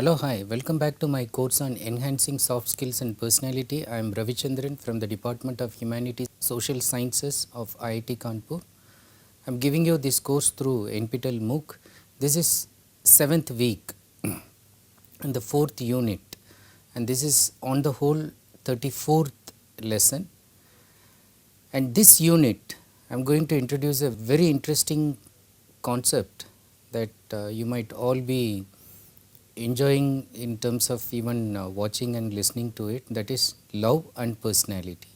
Hello, hi, welcome back to my course on enhancing soft skills and personality. I am Ravichandran from the Department of Humanities Social Sciences of IIT Kanpur. I am giving you this course through NPTEL MOOC. This is 7th week and the 4th unit, and this is on the whole 34th lesson. And this unit I am going to introduce a very interesting concept that you might all be enjoying in terms of even watching and listening to it, that is love and personality.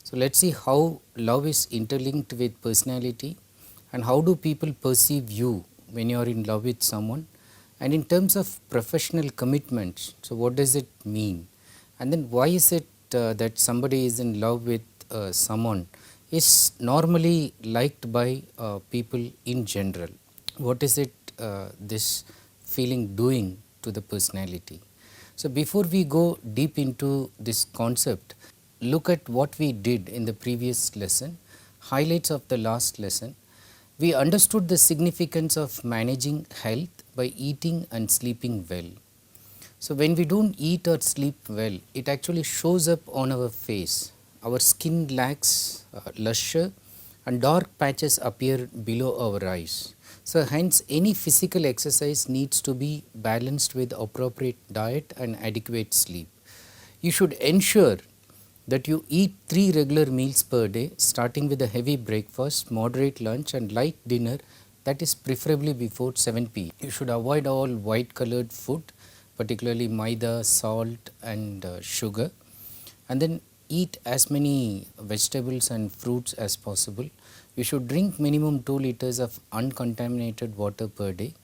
So let us see how love is interlinked with personality and how do people perceive you when you are in love with someone, and in terms of professional commitments, so what does it mean, and then why is it that somebody is in love with someone is normally liked by people in general. What is it this feeling doing to the personality? So before we go deep into this concept, look at what we did in the previous lesson, highlights of the last lesson. We understood the significance of managing health by eating and sleeping well. So when we don't eat or sleep well, it actually shows up on our face. Our skin lacks luster and dark patches appear below our eyes. So hence any physical exercise needs to be balanced with appropriate diet and adequate sleep. You should ensure that you eat 3 regular meals per day, starting with a heavy breakfast, moderate lunch and light dinner, that is preferably before 7 p.m. You should avoid all white colored food, particularly maida, salt and sugar, and then eat as many vegetables and fruits as possible. You should drink minimum 2 liters of uncontaminated water per day,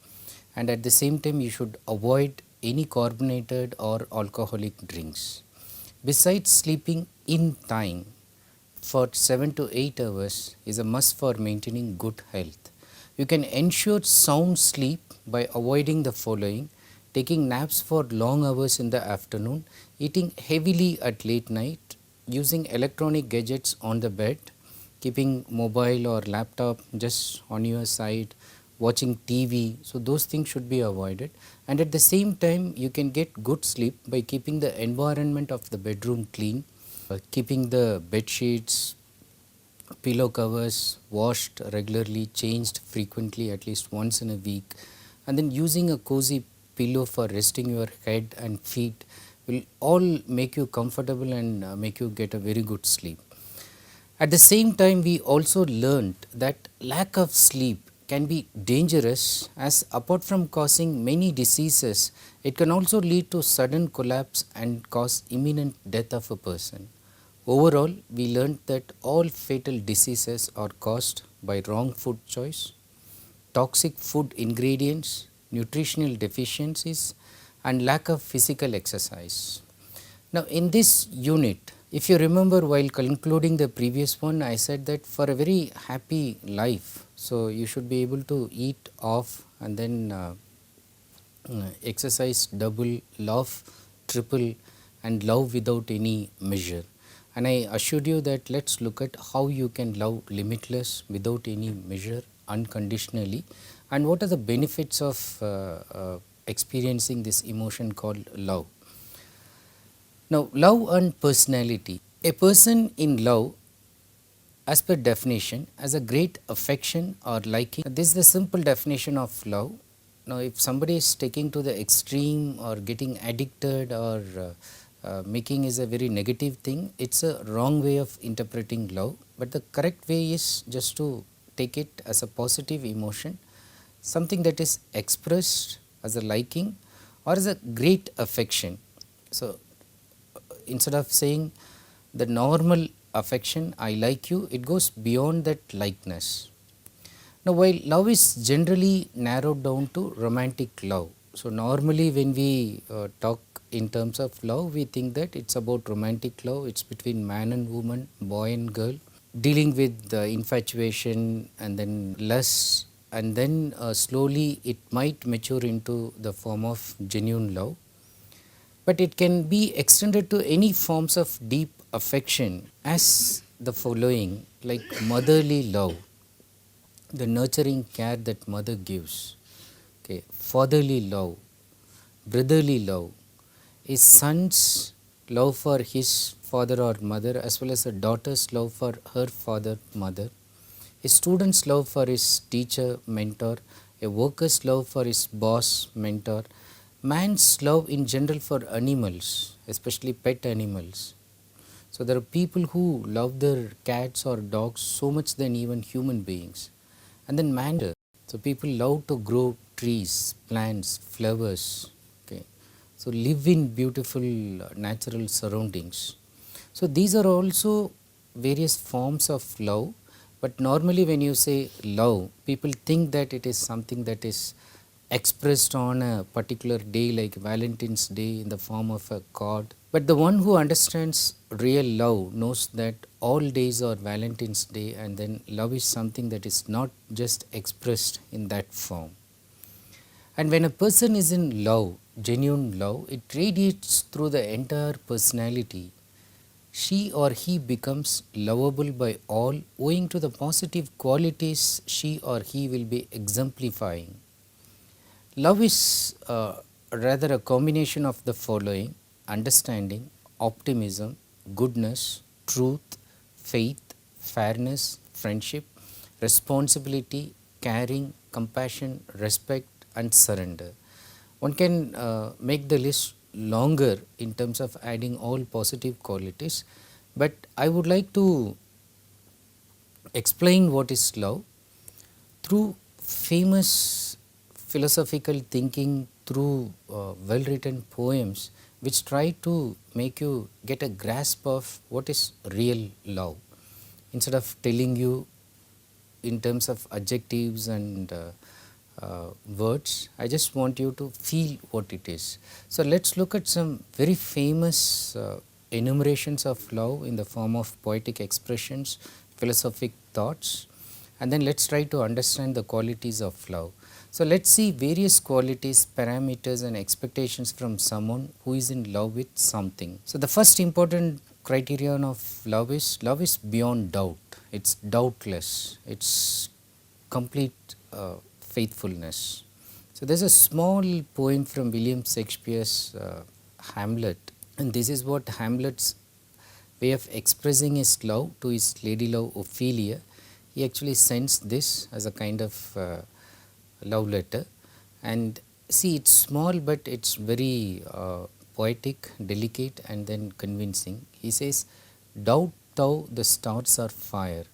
and at the same time you should avoid any carbonated or alcoholic drinks. Besides, sleeping in time for 7 to 8 hours is a must for maintaining good health. You can ensure sound sleep by avoiding the following: taking naps for long hours in the afternoon, eating heavily at late night, using electronic gadgets on the bed, keeping mobile or laptop just on your side, watching TV, so those things should be avoided. And at the same time you can get good sleep by keeping the environment of the bedroom clean, keeping the bed sheets, pillow covers washed regularly, changed frequently at least once in a week, and then using a cozy pillow for resting your head and feet will all make you comfortable and make you get a very good sleep. At the same time, we also learned that lack of sleep can be dangerous, as apart from causing many diseases, it can also lead to sudden collapse and cause imminent death of a person. Overall, we learned that all fatal diseases are caused by wrong food choice, toxic food ingredients, nutritional deficiencies and lack of physical exercise. Now in this unit, if you remember, while concluding the previous one, I said that for a very happy life, so you should be able to eat off and then exercise double, laugh triple and love without any measure. And I assured you that let's look at how you can love limitless without any measure unconditionally, and what are the benefits of experiencing this emotion called love. Now, love and personality. A person in love, as per definition, has a great affection or liking. This is the simple definition of love. Now, if somebody is taking to the extreme or getting addicted or making is a very negative thing, it's a wrong way of interpreting love. But the correct way is just to take it as a positive emotion, something that is expressed as a liking or as a great affection. So instead of saying the normal affection, I like you, it goes beyond that likeness. Now while love is generally narrowed down to romantic love, so normally when we talk in terms of love, we think that it's about romantic love, it's between man and woman, boy and girl, dealing with the infatuation and then lust, and then slowly it might mature into the form of genuine love. But it can be extended to any forms of deep affection as the following, like motherly love, the nurturing care that mother gives, okay, fatherly love, brotherly love, a son's love for his father or mother, as well as a daughter's love for her father, mother, a student's love for his teacher, mentor, a worker's love for his boss, mentor, man's love in general for animals, especially pet animals. So there are people who love their cats or dogs so much than even human beings. And then man, so people love to grow trees, plants, flowers. Okay, so live in beautiful natural surroundings. So these are also various forms of love. But normally when you say love, people think that it is something that is expressed on a particular day like Valentine's Day in the form of a card. But the one who understands real love knows that all days are Valentine's Day, and then love is something that is not just expressed in that form. And when a person is in love, genuine love, it radiates through the entire personality. She or he becomes lovable by all owing to the positive qualities she or he will be exemplifying. Love is rather a combination of the following: understanding, optimism, goodness, truth, faith, fairness, friendship, responsibility, caring, compassion, respect, and surrender. One can make the list longer in terms of adding all positive qualities, but I would like to explain what is love through famous philosophical thinking, through well written poems which try to make you get a grasp of what is real love, instead of telling you in terms of adjectives and words. I just want you to feel what it is. So let's look at some very famous enumerations of love in the form of poetic expressions, philosophic thoughts, and then let's try to understand the qualities of love. So let's see various qualities, parameters, and expectations from someone who is in love with something. So the first important criterion of love is beyond doubt. It's doubtless. It's complete faithfulness. So there's a small poem from William Shakespeare's Hamlet, and this is what Hamlet's way of expressing his love to his lady love Ophelia. He actually sends this as a kind of love letter, and see, it's small but it's very poetic, delicate, and then convincing. He says, doubt thou the stars are fire.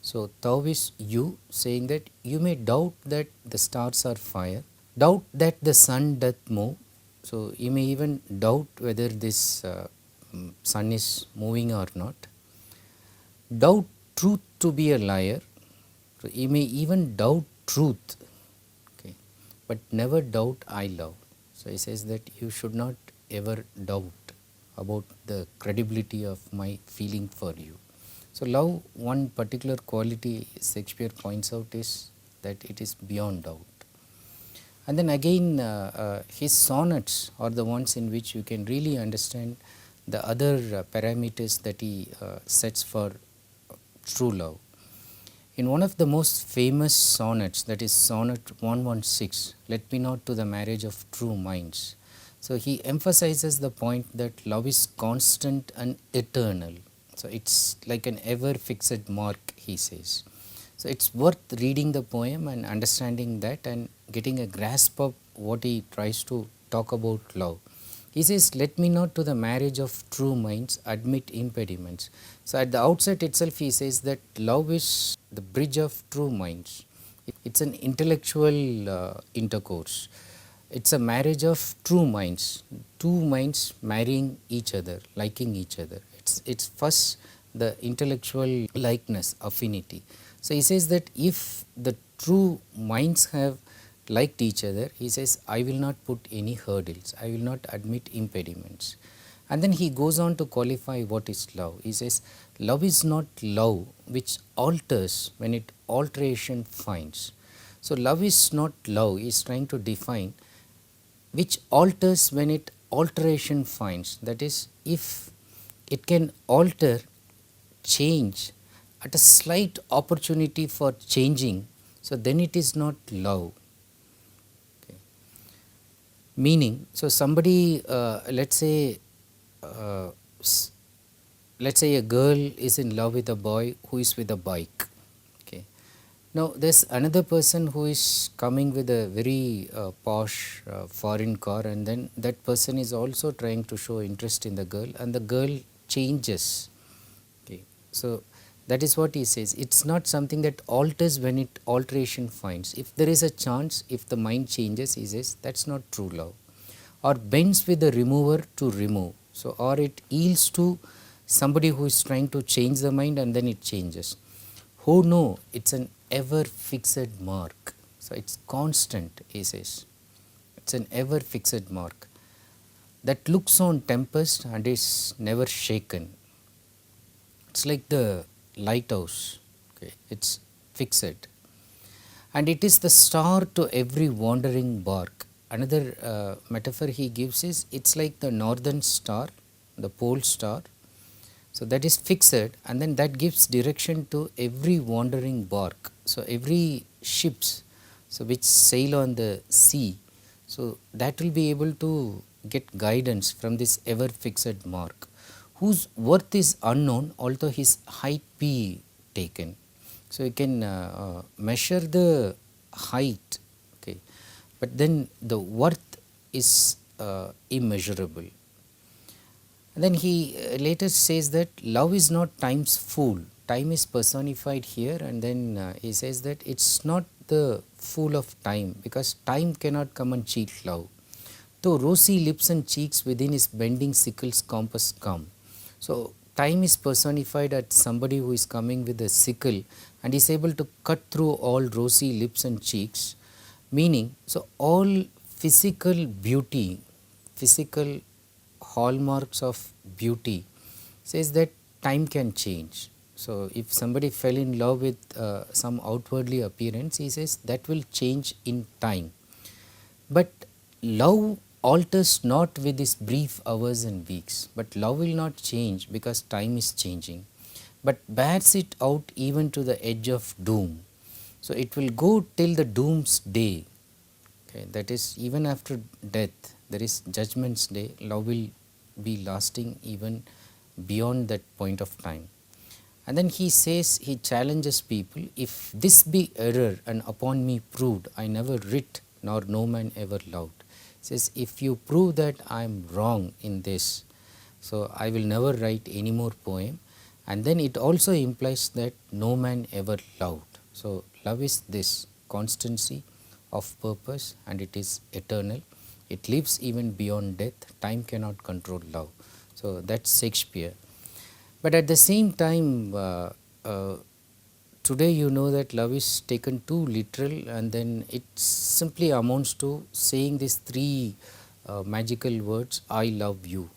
So thou is you, saying that you may doubt that the stars are fire, doubt that the sun doth move. So you may even doubt whether this sun is moving or not. Doubt truth to be a liar. So you may even doubt truth, okay, but never doubt I love. So he says that you should not ever doubt about the credibility of my feeling for you. So love, one particular quality Shakespeare points out is that it is beyond doubt. And then again his sonnets are the ones in which you can really understand the other parameters that he sets for true love. In one of the most famous sonnets, that is sonnet 116, Let Me Not to the Marriage of True Minds. So he emphasizes the point that love is constant and eternal. So it's like an ever fixed mark, he says. So it's worth reading the poem and understanding that and getting a grasp of what he tries to talk about love. He says, let me not to the marriage of true minds admit impediments. So at the outset itself he says that love is the bridge of true minds. It's an intellectual intercourse. It's a marriage of true minds, two minds marrying each other, liking each other. It's first the intellectual likeness, affinity. So he says that if the true minds have liked each other, he says, I will not put any hurdles, I will not admit impediments. And then he goes on to qualify what is love. He says, love is not love which alters when it alteration finds. So love is not love, he is trying to define which alters when it alteration finds. That is, if it can alter, change at a slight opportunity for changing, so then it is not love. Okay. Meaning, so somebody, uh, s- let's say a girl is in love with a boy who is with a bike. Okay. Now there's another person who is coming with a very posh foreign car, and then that person is also trying to show interest in the girl, and the girl changes. Okay. So that is what he says. It's not something that alters when it alteration finds. If there is a chance, if the mind changes, he says that's not true love. Or bends with the remover to remove. So or it yields to somebody who is trying to change the mind and then it changes. Oh no, it's an ever fixed mark. So it's constant, he says. It's an ever fixed mark that looks on tempest and is never shaken. It's like the lighthouse. Okay, it's fixed. And it is the star to every wandering bark. Another metaphor he gives is it's like the northern star, the pole star. So that is fixed, and then that gives direction to every wandering bark. So every ships, so which sail on the sea, so that will be able to get guidance from this ever fixed mark, whose worth is unknown, although his height be taken. So you can measure the height, okay, but then the worth is immeasurable. And then he later says that love is not time's fool. Time is personified here, and then he says that it's not the fool of time, because time cannot come and cheat love. Though rosy lips and cheeks within his bending sickle's compass come. So time is personified as somebody who is coming with a sickle and is able to cut through all rosy lips and cheeks, meaning so all physical beauty, physical hallmarks of beauty says that time can change. So if somebody fell in love with some outwardly appearance, he says that will change in time. But love alters not with these brief hours and weeks, but love will not change because time is changing, but bears it out even to the edge of doom. So it will go till the doom's day. Okay, that is even after death, there is judgment's day. Love will be lasting even beyond that point of time. And then he says, he challenges people, if this be error and upon me proved, I never writ nor no man ever loved. He says, if you prove that I am wrong in this, so I will never write any more poem. And then it also implies that no man ever loved. So love is this constancy of purpose, and it is eternal. It lives even beyond death. Time cannot control love. So that's Shakespeare. But at the same time, uh, today you know that love is taken too literal, and then it simply amounts to saying these three magical words, I love you.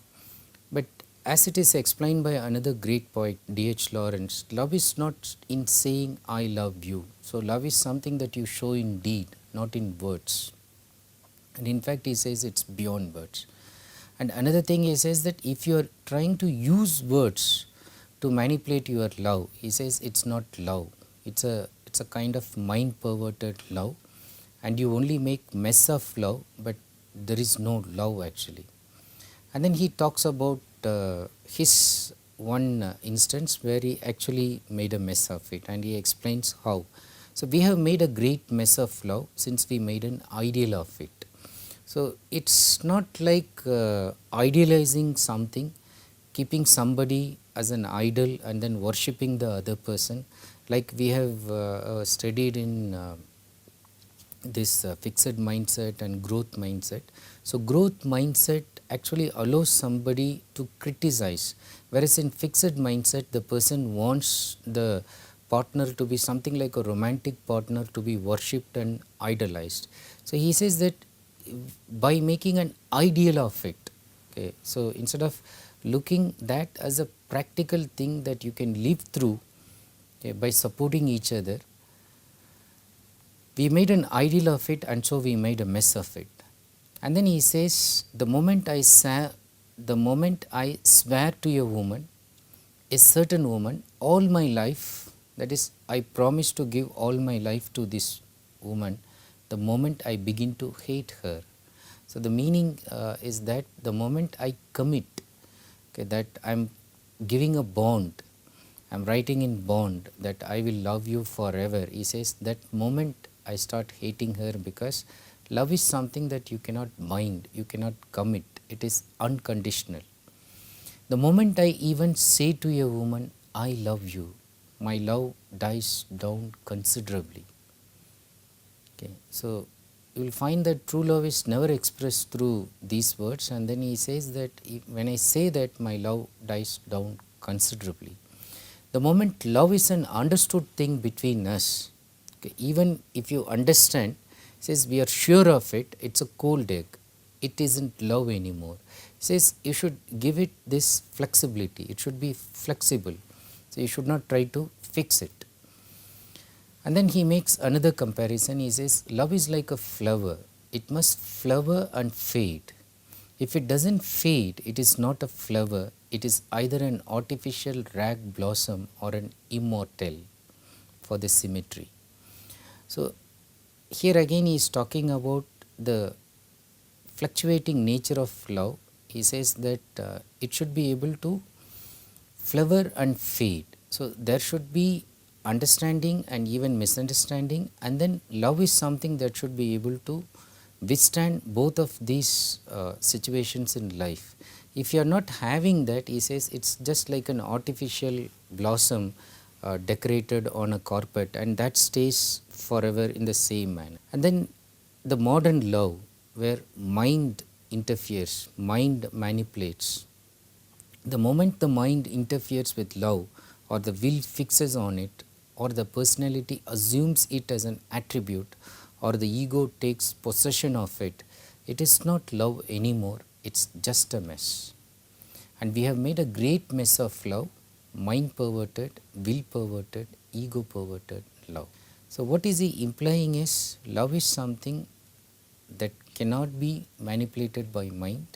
But as it is explained by another great poet, D.H. Lawrence, love is not in saying I love you. So love is something that you show in deed, not in words. And in fact, he says it's beyond words. And another thing he says that if you are trying to use words to manipulate your love, he says it's not love. It's a kind of mind perverted love, and you only make mess of love, but there is no love actually. And then he talks about his one instance where he actually made a mess of it, and he explains how. So we have made a great mess of love since we made an ideal of it. So it's not like idealizing something, keeping somebody as an idol and then worshipping the other person, like we have studied in this fixed mindset and growth mindset. So growth mindset actually allows somebody to criticize, whereas in fixed mindset the person wants the partner to be something like a romantic partner, to be worshipped and idolized. So he says that by making an ideal of it, okay, so instead of looking that as a practical thing that you can live through, okay, by supporting each other, we made an ideal of it, and so we made a mess of it. And then he says, the moment I swear to a woman, a certain woman, all my life, that is, I promise to give all my life to this woman, the moment I begin to hate her, So the meaning is that the moment I commit, okay, that I'm giving a bond, I'm writing in bond that I will love you forever. He says that moment I start hating her, because love is something that you cannot bind, you cannot commit. It is unconditional. The moment I even say to a woman, I love you, my love dies down considerably. Okay, so you will find that true love is never expressed through these words, and then he says that when I say that, my love dies down considerably. The moment love is an understood thing between us, okay, even if you understand, says we are sure of it, it's a cold egg. It isn't love anymore. Says you should give it this flexibility. It should be flexible. So you should not try to fix it. And then he makes another comparison. He says love is like a flower. It must flower and fade. If it doesn't fade, it is not a flower. It is either an artificial rag blossom or an immortal for the symmetry. So here again he is talking about the fluctuating nature of love. He says that it should be able to flower and fade. So there should be understanding and even misunderstanding, and then love is something that should be able to withstand both of these situations in life. If you are not having that, he says it's just like an artificial blossom decorated on a carpet, and that stays forever in the same manner. And then the modern love, where mind interferes, mind manipulates. The moment the mind interferes with love, or the will fixes on it, or the personality assumes it as an attribute, or the ego takes possession of it, it is not love anymore, it's just a mess. And we have made a great mess of love: mind perverted, will perverted, ego perverted love. So what is he implying is, love is something that cannot be manipulated by mind.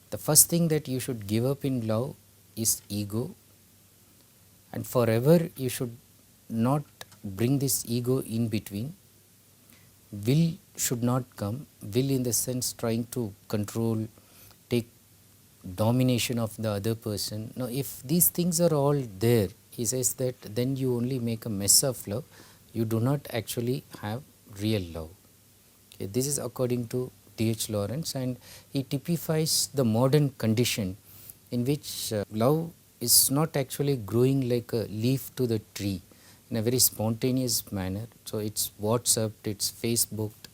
The first thing that you should give up in love is ego, and forever you should not bring this ego in between. Will should not come. Will in the sense trying to control, take domination of the other person. Now if these things are all there, he says that then you only make a mess of love. You do not actually have real love. Okay, this is according to D.H. Lawrence, and he typifies the modern condition in which love is not actually growing like a leaf to the tree in a very spontaneous manner. So it's WhatsApped, it's Facebooked,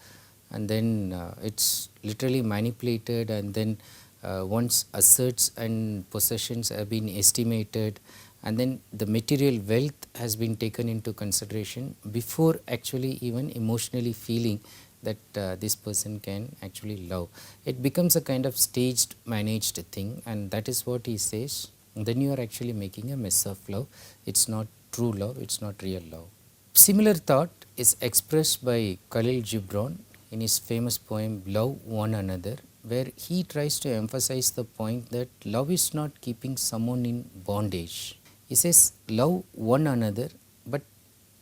and then it's literally manipulated, and then once assets and possessions have been estimated, and then the material wealth has been taken into consideration before actually even emotionally feeling that this person can actually love. It becomes a kind of staged, managed thing, and that is what he says. Then you are actually making a mess of love. It's not true love, it's not real love. Similar thought is expressed by Khalil Gibran in his famous poem Love One Another, where he tries to emphasize the point that love is not keeping someone in bondage. He says, love one another, but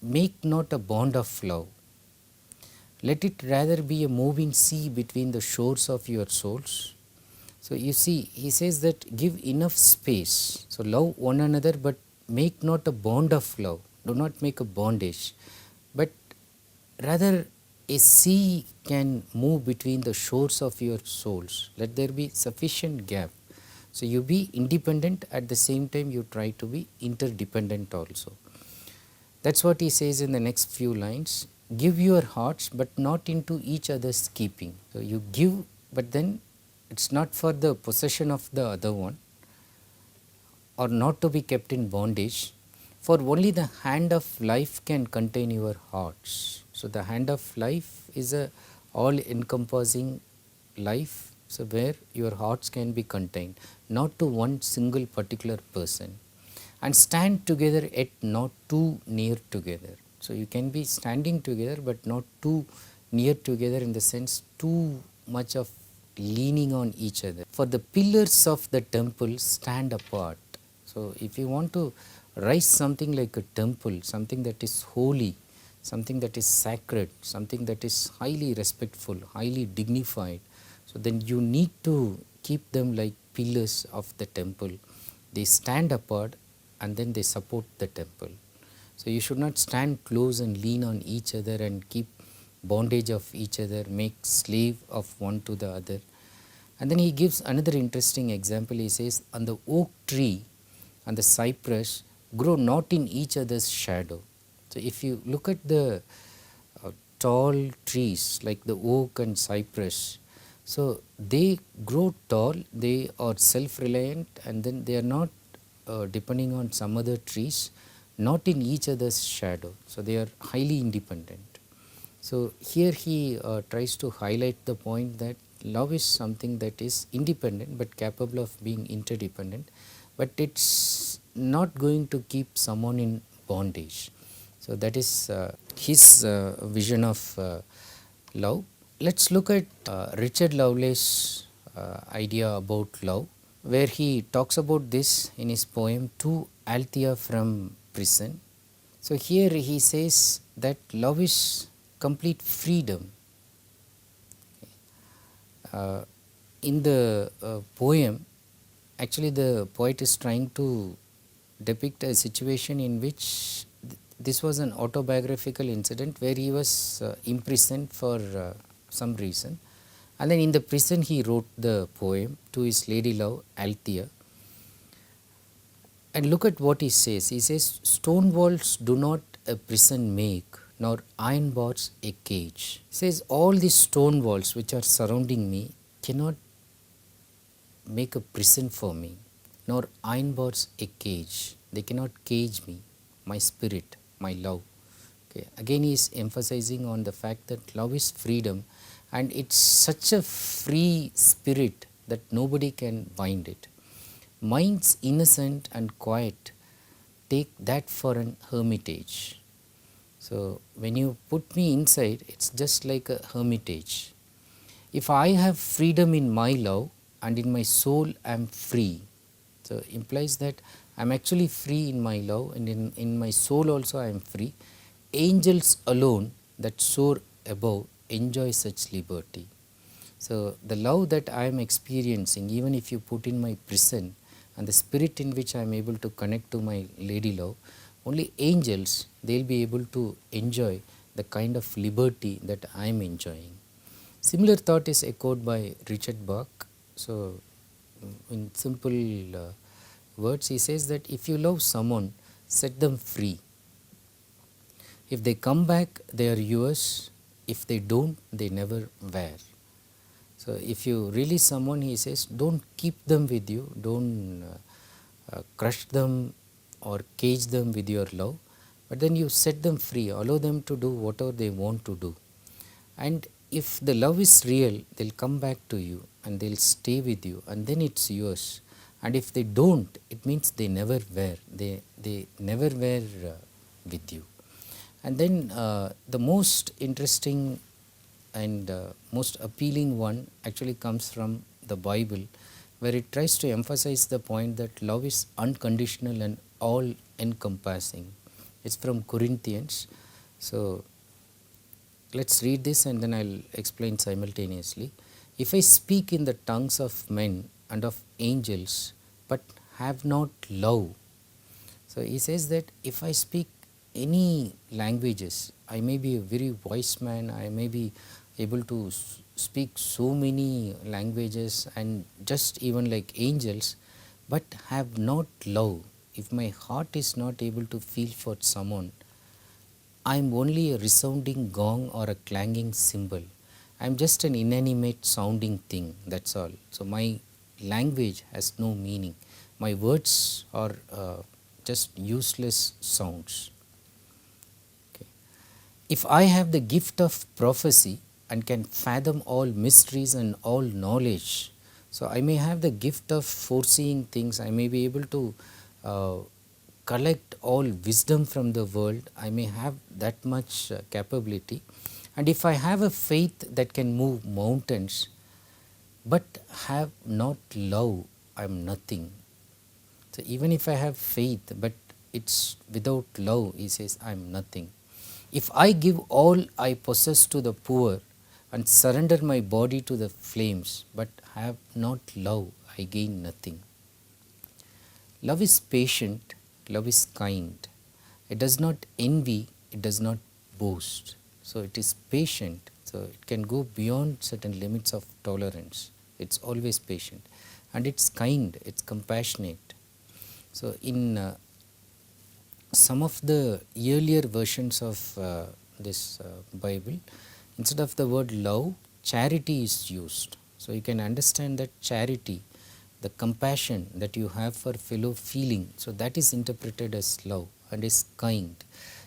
make not a bond of love. Let it rather be a moving sea between the shores of your souls. So you see, he says that give enough space. So love one another, but make not a bond of love. Do not make a bondage, but rather a sea can move between the shores of your souls. Let there be sufficient gap. So you be independent, at the same time you try to be interdependent also. That's what he says in the next few lines. Give your hearts, but not into each other's keeping. So you give, but then it's not for the possession of the other one, or not to be kept in bondage, for only the hand of life can contain your hearts. So the hand of life is a all encompassing life, so where your hearts can be contained, not to one single particular person. And stand together yet not too near together. So you can be standing together but not too near together, in the sense too much of leaning on each other. For the pillars of the temple stand apart. So if you want to raise something like a temple, something that is holy, something that is sacred, something that is highly respectful, highly dignified, So then you need to keep them like pillars of the temple. They stand apart and then they support the temple. So you should not stand close and lean on each other and keep bondage of each other, make slave of one to the other. And then he gives another interesting example. He says, and the oak tree and the cypress grow not in each other's shadow. So if you look at the tall trees like the oak and cypress, so they grow tall, they are self-reliant, and then they are not depending on some other trees, not in each other's shadow. So they are highly independent. So here he tries to highlight the point that love is something that is independent but capable of being interdependent, but it's not going to keep someone in bondage. So that is his vision of love. Let's look at Richard Lovelace's idea about love, where he talks about this in his poem To Althea from Prison. So here he says that love is complete freedom. In the poem, actually the poet is trying to depict a situation in which this was an autobiographical incident where he was imprisoned for some reason, and then in the prison he wrote the poem to his lady love Althea. And look at what he says. He says, stone walls do not a prison make, nor iron bars a cage. He says, all these stone walls which are surrounding me cannot make a prison for me, nor iron bars a cage. They cannot cage me, my spirit, my love. Okay. Again he is emphasizing on the fact that love is freedom, and it's such a free spirit that nobody can bind it. Minds innocent and quiet, take that for an hermitage. So when you put me inside, it's just like a hermitage. If I have freedom in my love and in my soul I am free, so implies that I am actually free in my love, and in my soul also I am free. Angels alone that soar above enjoy such liberty. So the love that I am experiencing, even if you put in my prison, and the spirit in which I am able to connect to my lady love, only angels, they will be able to enjoy the kind of liberty that I am enjoying. Similar thought is echoed by Richard Bach. So in simple words, he says that if you love someone, set them free. If they come back, they are yours. If they don't, they never were. So if you release someone, he says, don't keep them with you, don't crush them or cage them with your love, but then you set them free, allow them to do whatever they want to do. And if the love is real, they'll come back to you and they'll stay with you, and then it's yours. And if they don't, it means they never were, they never were with you. And then the most interesting and most appealing one actually comes from the Bible, where it tries to emphasize the point that love is unconditional and all encompassing. It's from Corinthians. So let's read this and then I'll explain simultaneously. If I speak in the tongues of men and of angels but have not love. So he says that if I speak any languages, I may be a very wise man, I may be able to speak so many languages and just even like angels, but have not love, if my heart is not able to feel for someone, I am only a resounding gong or a clanging cymbal. I am just an inanimate sounding thing, that's all. So my language has no meaning. My words are just useless sounds. Okay. If I have the gift of prophecy and can fathom all mysteries and all knowledge, so I may have the gift of foreseeing things, I may be able to collect all wisdom from the world, I may have that much capability. And if I have a faith that can move mountains, but have not love, I am nothing. So even if I have faith, but it's without love, he says, I am nothing. If I give all I possess to the poor, and surrender my body to the flames, but have not love, I gain nothing. Love is patient, love is kind. It does not envy, it does not boast. So it is patient, so it can go beyond certain limits of tolerance. It's always patient. And it's kind, it's compassionate. So in some of the earlier versions of this Bible, instead of the word love, charity is used. So you can understand that charity, the compassion that you have for fellow feeling, so that is interpreted as love and is kind.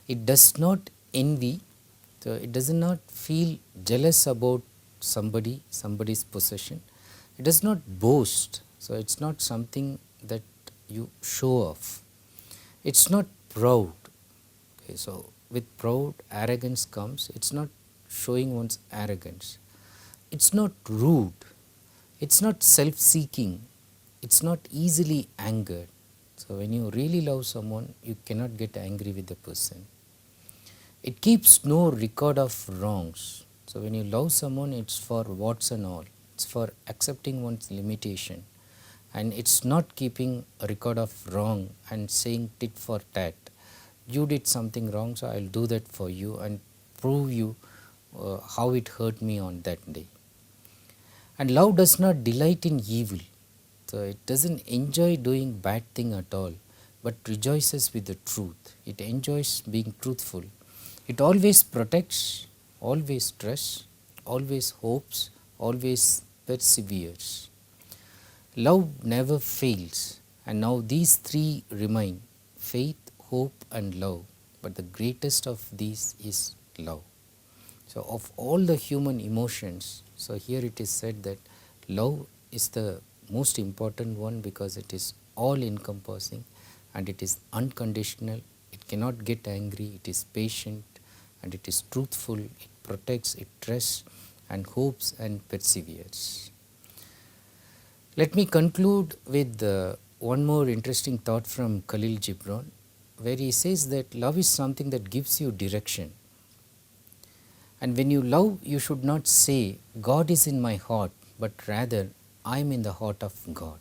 It does not envy, so it does not feel jealous about somebody's possession. It does not boast, so it's not something that you show off. It's not proud. Okay, so with proud, arrogance comes. It's not showing one's arrogance. It's not rude. It's not self-seeking. It's not easily angered. So when you really love someone, you cannot get angry with the person. It keeps no record of wrongs. So when you love someone, it's for warts and all. It's for accepting one's limitation. And it's not keeping a record of wrong and saying tit for tat. You did something wrong, so I'll do that for you and prove you how it hurt me on that day. And love does not delight in evil. So it doesn't enjoy doing bad thing at all, but rejoices with the truth. It enjoys being truthful. It always protects, always trusts, always hopes, always perseveres. Love never fails, and now these three remain: faith, hope, and love. But the greatest of these is love. So of all the human emotions, so here it is said that love is the most important one because it is all encompassing and it is unconditional. It cannot get angry, it is patient and it is truthful, it protects, it trusts and hopes and perseveres. Let me conclude with one more interesting thought from Khalil Gibran, where he says that love is something that gives you direction. And when you love, you should not say, God is in my heart, but rather, I am in the heart of God.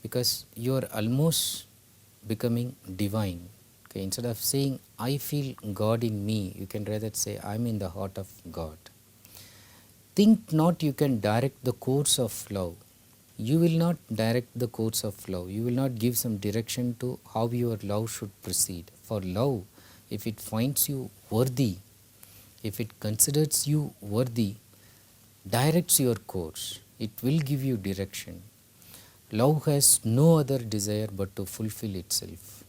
Because you are almost becoming divine. Okay, instead of saying, I feel God in me, you can rather say, I am in the heart of God. Think not you can direct the course of love. You will not direct the course of love. You will not give some direction to how your love should proceed. For love, if it finds you worthy, if it considers you worthy, directs your course. It will give you direction. Love has no other desire but to fulfill itself.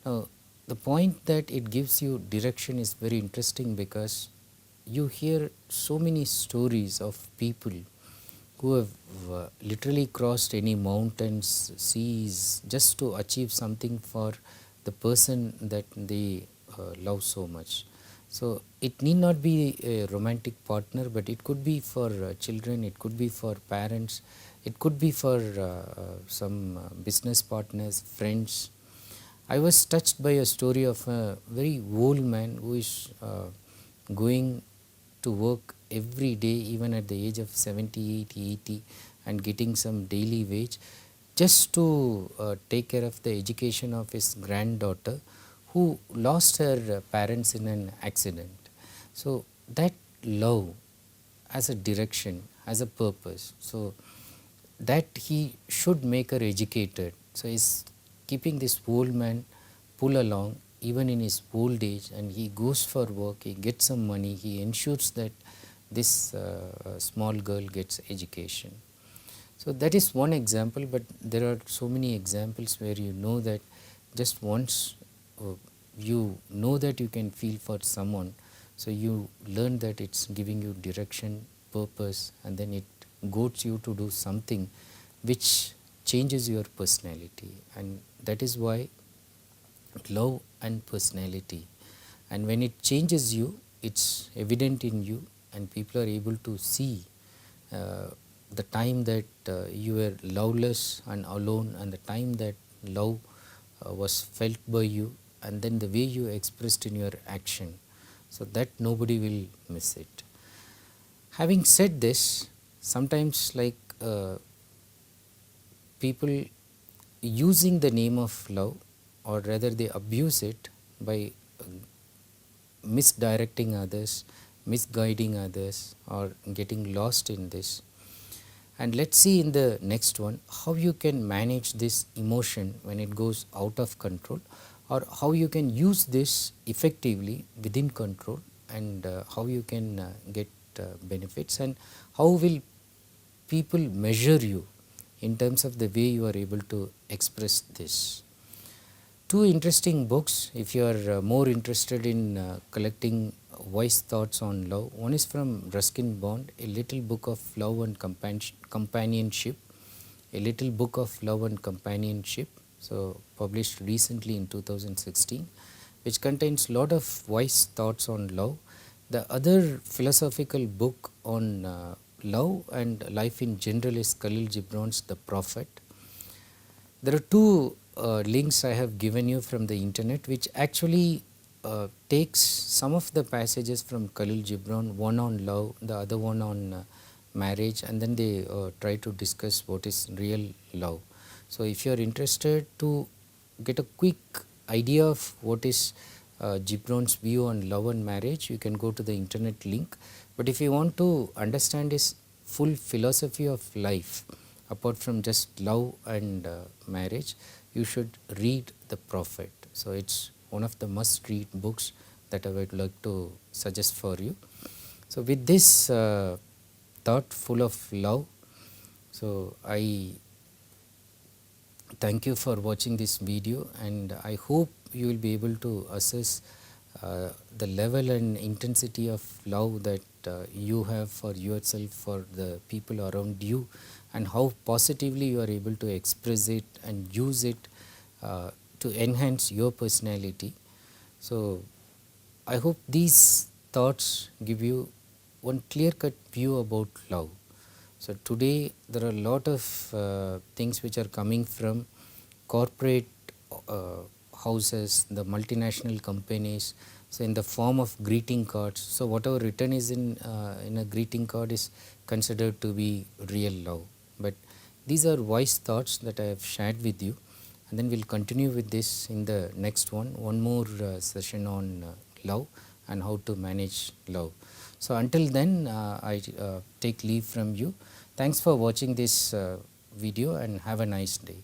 Now, the point that it gives you direction is very interesting because you hear so many stories of people who have literally crossed any mountains, seas, just to achieve something for the person that they love so much. So it need not be a romantic partner, but it could be for children, it could be for parents, it could be for some business partners, friends. I was touched by a story of a very old man who is going to work every day, even at the age of 70, 80, 80, and getting some daily wage just to take care of the education of his granddaughter who lost her parents in an accident. So that love has a direction, has a purpose. So that he should make her educated. So he's keeping this old man pull along even in his old age, and he goes for work, he gets some money, he ensures that this small girl gets education. So that is one example, but there are so many examples where you know that just once you know that you can feel for someone, so you learn that it's giving you direction, purpose, and then it goads you to do something which changes your personality. And that is why love and personality, and when it changes you, it's evident in you and people are able to see the time that you were loveless and alone, and the time that love was felt by you, and then the way you expressed in your action, so that nobody will miss it. Having said this, sometimes like people using the name of love, or rather they abuse it by misdirecting others, misguiding others, or getting lost in this. And let's see in the next one how you can manage this emotion when it goes out of control, or how you can use this effectively within control, and how you can get benefits, and how will people measure you in terms of the way you are able to express this. Two interesting books if you are more interested in collecting wise thoughts on love. One is from Ruskin Bond, A Little Book of Love and Companionship, A Little Book of Love and Companionship, so published recently in 2016, which contains lot of wise thoughts on love. The other philosophical book on love and life in general is Khalil Gibran's The Prophet. There are two links I have given you from the internet, which actually takes some of the passages from Khalil Gibran, one on love, the other one on marriage, and then they try to discuss what is real love. So if you are interested to get a quick idea of what is Gibran's view on love and marriage, you can go to the internet link. But if you want to understand his full philosophy of life, apart from just love and marriage, you should read The Prophet. So it's one of the must read books that I would like to suggest for you. So with this thought full of love, so I thank you for watching this video, and I hope you will be able to assess the level and intensity of love that you have for yourself, for the people around you, and how positively you are able to express it and use it to enhance your personality. So I hope these thoughts give you one clear-cut view about love. So today there are a lot of things which are coming from corporate houses, the multinational companies, so in the form of greeting cards. So whatever written is in a greeting card is considered to be real love. But these are wise thoughts that I have shared with you, and then we'll continue with this in the next one more session on love and how to manage love. So until then, I take leave from you. Thanks for watching this video, and have a nice day.